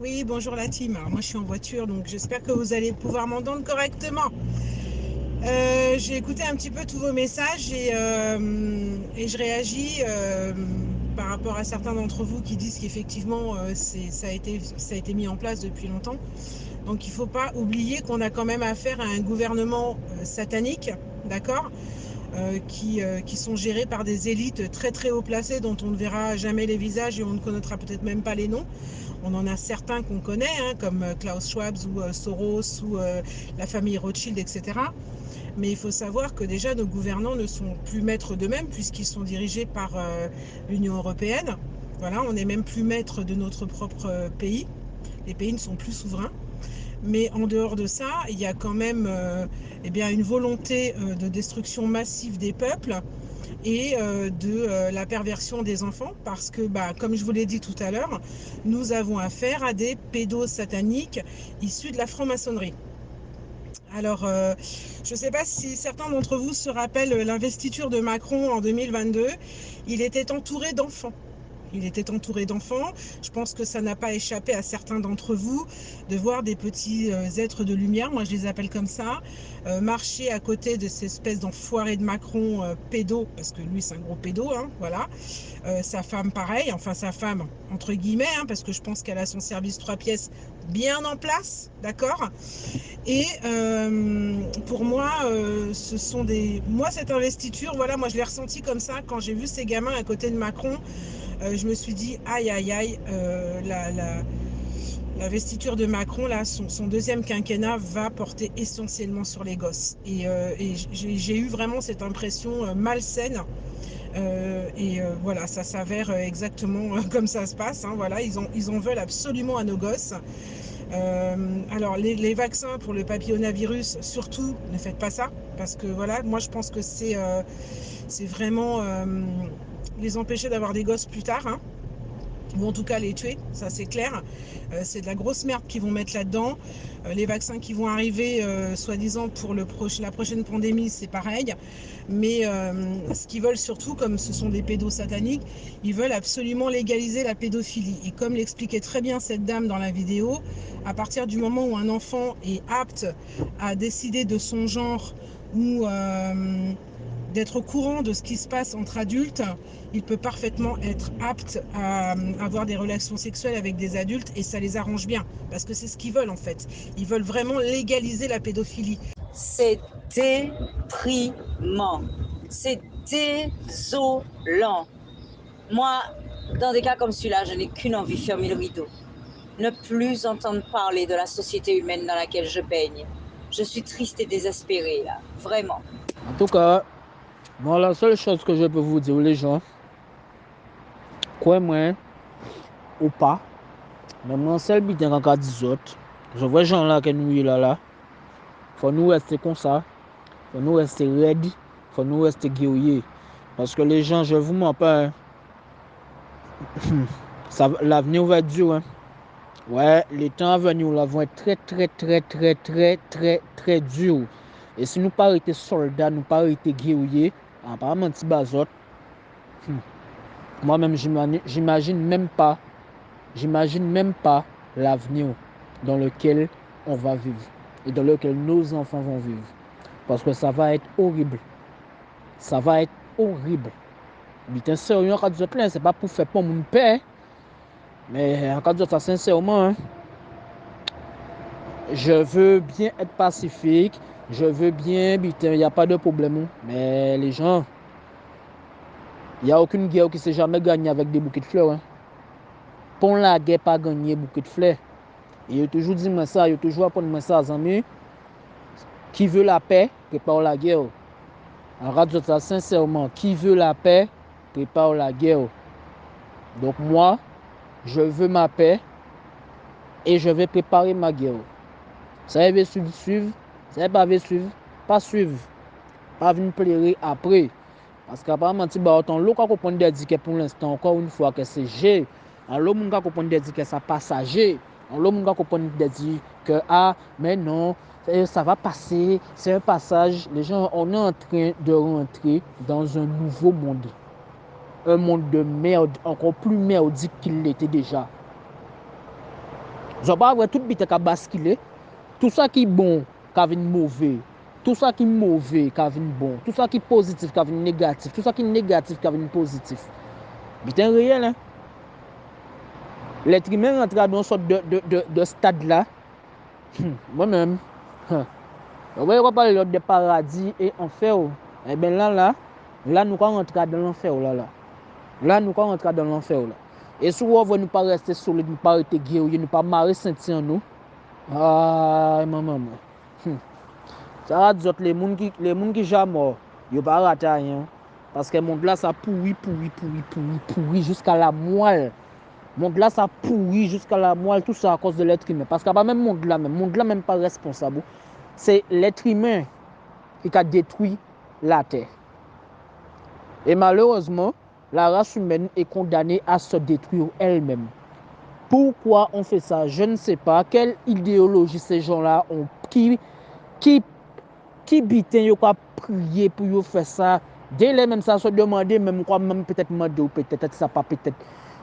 Oui, bonjour la team. Alors, moi, je suis en voiture, donc j'espère que vous allez pouvoir m'entendre correctement. J'ai écouté un petit peu tous vos messages et je réagis par rapport à certains d'entre vous qui disent qu'effectivement, ça a été mis en place depuis longtemps. Donc, il ne faut pas oublier qu'on a quand même affaire à un gouvernement satanique, d'accord, qui sont gérés par des élites très très haut placées dont on ne verra jamais les visages et on ne connaîtra peut-être même pas les noms. On en a certains qu'on connaît, hein, comme Klaus Schwab ou Soros ou la famille Rothschild, etc. Mais il faut savoir que déjà nos gouvernants ne sont plus maîtres d'eux-mêmes puisqu'ils sont dirigés par l'Union européenne. Voilà, on n'est même plus maître de notre propre pays. Les pays ne sont plus souverains. Mais en dehors de ça, il y a quand même une volonté de destruction massive des peuples et de la perversion des enfants parce que, comme je vous l'ai dit tout à l'heure, nous avons affaire à des pédos sataniques issus de la franc-maçonnerie. Alors, je ne sais pas si certains d'entre vous se rappellent l'investiture de Macron en 2022. Il était entouré d'enfants. Il était entouré d'enfants. Je pense que ça n'a pas échappé à certains d'entre vous de voir des petits êtres de lumière, moi je les appelle comme ça, marcher à côté de ces espèces d'enfoirés de Macron pédo, parce que lui c'est un gros pédo, hein, voilà. Sa femme pareil, enfin sa femme entre guillemets, hein, parce que je pense qu'elle a son service 3 pièces bien en place, d'accord. Et pour moi, ce sont des... Moi, cette investiture, voilà, moi je l'ai ressenti comme ça quand j'ai vu ces gamins à côté de Macron. Je me suis dit, aïe, aïe, aïe, l'investiture de Macron, là, son deuxième quinquennat va porter essentiellement sur les gosses. Et j'ai eu vraiment cette impression malsaine. Voilà, ça s'avère exactement comme ça se passe, hein, voilà, ils en veulent absolument à nos gosses. Alors, les vaccins pour le papillomavirus, surtout, ne faites pas ça. Parce que voilà, moi je pense que c'est vraiment les empêcher d'avoir des gosses plus tard, hein, ou en tout cas les tuer, ça c'est clair. C'est de la grosse merde qu'ils vont mettre là-dedans. Les vaccins qui vont arriver, soi-disant pour la prochaine pandémie, c'est pareil. Mais ce qu'ils veulent surtout, comme ce sont des pédos sataniques, ils veulent absolument légaliser la pédophilie. Et comme l'expliquait très bien cette dame dans la vidéo, à partir du moment où un enfant est apte à décider de son genre ou d'être au courant de ce qui se passe entre adultes, il peut parfaitement être apte à avoir des relations sexuelles avec des adultes et ça les arrange bien parce que c'est ce qu'ils veulent en fait. Ils veulent vraiment légaliser la pédophilie. C'est déprimant. C'est désolant. Moi, dans des cas comme celui-là, je n'ai qu'une envie, fermer le rideau. Ne plus entendre parler de la société humaine dans laquelle je baigne. Je suis triste et désespérée, là. Vraiment. En tout cas, moi, la seule chose que je peux vous dire, les gens, quoi moi ou pas, même dans celle qui est encore 10 autres, je vois les gens là qui nous là, faut nous rester comme ça, faut nous rester raides, faut nous rester guerriers. Parce que les gens, je vous mens pas, hein, l'avenir va être dur. Hein. Ouais, les temps à venir là vont être très, très, très, très, très, très, très durs. Et si nous pas arrêter soldats, nous pas arrêter guerriers, apparemment, petit bazot, moi-même, j'imagine même pas l'avenir dans lequel on va vivre et dans lequel nos enfants vont vivre. Parce que ça va être horrible. Ça va être horrible. Bien sérieux, quand je plains, c'est pas pour faire pour mon père, mais quand je dis ça sincèrement, hein, je veux bien être pacifique, je veux bien, il n'y a pas de problème. Mais les gens, il n'y a aucune guerre qui s'est jamais gagnée avec des bouquets de fleurs. Hein. Pour la guerre, pas gagner bouquet de fleurs. Et il a toujours dit moi ça, il a toujours appris moi ça, amis. Qui veut la paix, prépare la guerre. En radio, ça sincèrement, qui veut la paix, prépare la guerre. Donc moi, je veux ma paix et je vais préparer ma guerre. Ça veut suivre, ça veut pas suivre. Pas venir pleurer après. Parce qu'apparemment, tu vas autant l'eau qu'on comprend dire que pour l'instant, encore une fois, que c'est G. Alors, l'eau qu'on comprend dire que ça passager. Alors, l'eau qu'on comprend dire que ah, mais non, ça va passer, c'est un passage. Les gens, on est en train de rentrer dans un nouveau monde. Un monde de merde, encore plus merdique qu'il l'était déjà. Zo pas vrai tout bite ka basculer. Tout ça qui est bon, qui vient mauvais. Tout ça qui est mauvais, qui vient bon. Tout ça qui est positif, qui vient négatif. Tout ça qui est négatif, qui vient positif. Bite réel, hein. L'être humain rentre dans une sorte de stade là. Moi-même. On va parler de paradis et enfer. Eh bien là, nous allons rentrer dans l'enfer. Là, nous allons rentrer dans l'enfer. Et souvent, nous ne pas rester solides, nous ne pas rester guerriers, nous ne pas marrer sentir en nous. Ah, maman. Ça va dire que les gens qui sont morts, ils ne vont pas rater rien. Parce que le monde là, ça pourrit jusqu'à la moelle. Le monde là, ça pourrit jusqu'à la moelle, tout ça à cause de l'être humain. Parce qu'il n'y a pas même le monde là même pas responsable. C'est l'être humain qui a détruit la terre. Et malheureusement, la race humaine est condamnée à se détruire elle-même. Pourquoi on fait ça? Je ne sais pas. Quelle idéologie ces gens-là ont? Qui bitin yo pas prier pour yo faire ça? Dès les même ça se demander même quoi même peut-être demander ou peut-être ça pas peut-être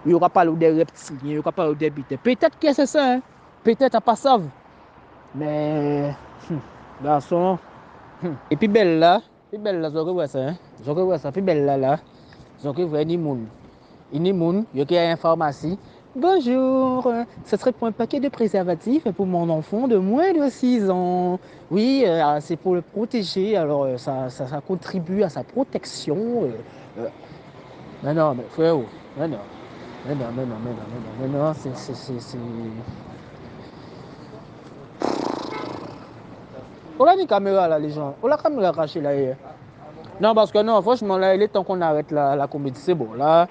il y aura pas des reptiliens, il y aura pas des bitins. Peut-être que c'est ça, hein? Peut-être à pas savent. Mais garçon. Et puis belle là, j'aurais voir ça, hein? J'aurais voir ça, puis belle là, j'aurais voir ni moun. Ni moun, il y a une pharmacie. Bonjour, ce serait pour un paquet de préservatifs pour mon enfant de moins de 6 ans. Oui, c'est pour le protéger, alors ça contribue à sa protection. Mais non, mais frère, mais non, c'est... On a une caméra là, les gens. On a la caméra cachée là hier. Non, parce que non, franchement, là, il est temps qu'on arrête la comédie. C'est bon, là,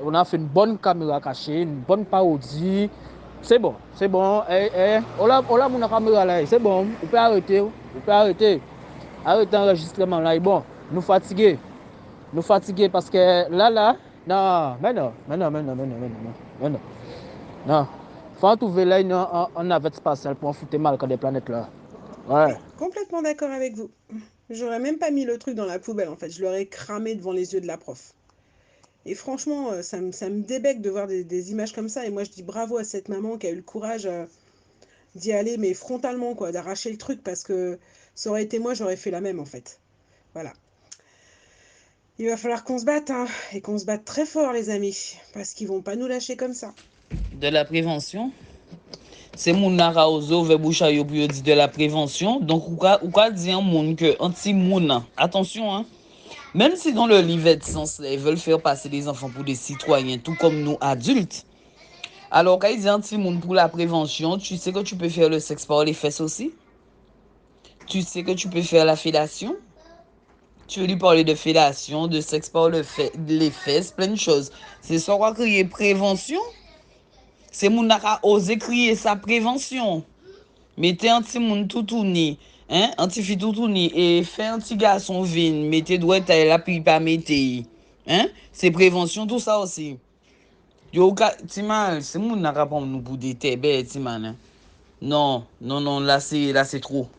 on a fait une bonne caméra cachée, une bonne parodie. C'est bon. On a mon caméra là, c'est bon. On peut arrêter. Arrêtez l'enregistrement là. Bon, nous fatigués parce que là, non, mais non. Non. Faut trouver là une navette spatiale pour en foutre mal quand des planètes là. Ouais. Complètement d'accord avec vous. J'aurais même pas mis le truc dans la poubelle en fait. Je l'aurais cramé devant les yeux de la prof. Et franchement, ça me débecte de voir des images comme ça. Et moi, je dis bravo à cette maman qui a eu le courage d'y aller, mais frontalement, quoi, d'arracher le truc parce que ça aurait été moi, j'aurais fait la même en fait. Voilà. Il va falloir qu'on se batte, hein, et qu'on se batte très fort, les amis, parce qu'ils vont pas nous lâcher comme ça. De la prévention. C'est moun nara ozo ve boucha yo pour dire de la prévention. Donc, ou ka dire un moun que anti-moun. Attention, hein. Même si dans le livre de sens, ils veulent faire passer les enfants pour des citoyens, tout comme nous adultes. Alors, quand ils disent anti-moun pour la prévention, tu sais que tu peux faire le sexe par les fesses aussi. Tu sais que tu peux faire la fellation. Tu veux lui parler de fellation, de sexe par les fesses, plein de choses. C'est ça qu'on va crier prévention. C'est moun naka osé crier sa prévention. Mettez un petit moun toutouni, hein, un petit fille toutouni et fait un petit garçon vin, mettez doigt à la puis pas mettez. Hein? C'est prévention tout ça aussi. Yo timan, c'est moun naka prendre nous pour des tébé timan. Hein? Non, là c'est trop.